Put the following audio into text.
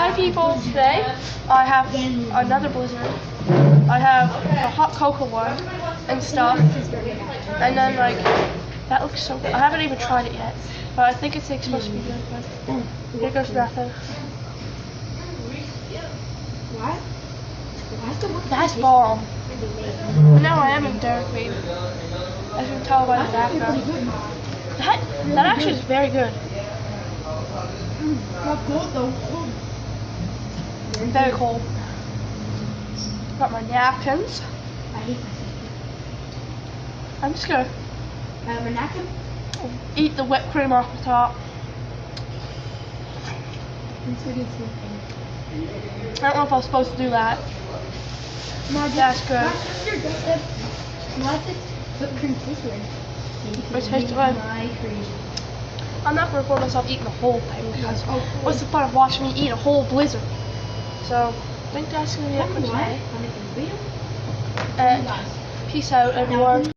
Hi people, today I have another Blizzard. I have a hot cocoa one and stuff, and then like, that looks so good. I haven't even tried it yet, but I think it's supposed to be really good. Here goes nothing. That's bomb. No, I am in Dairy Queen. As you can tell by the background. That actually is very good. Very cold. Got my napkins. I'm just gonna eat the whipped cream off the top. I don't know if I was supposed to do that. That's good. It tastes good. I'm not gonna record myself eating the whole thing because what's the fun of watching me eat a whole Blizzard? So I think that's gonna be it for today. And peace out, everyone.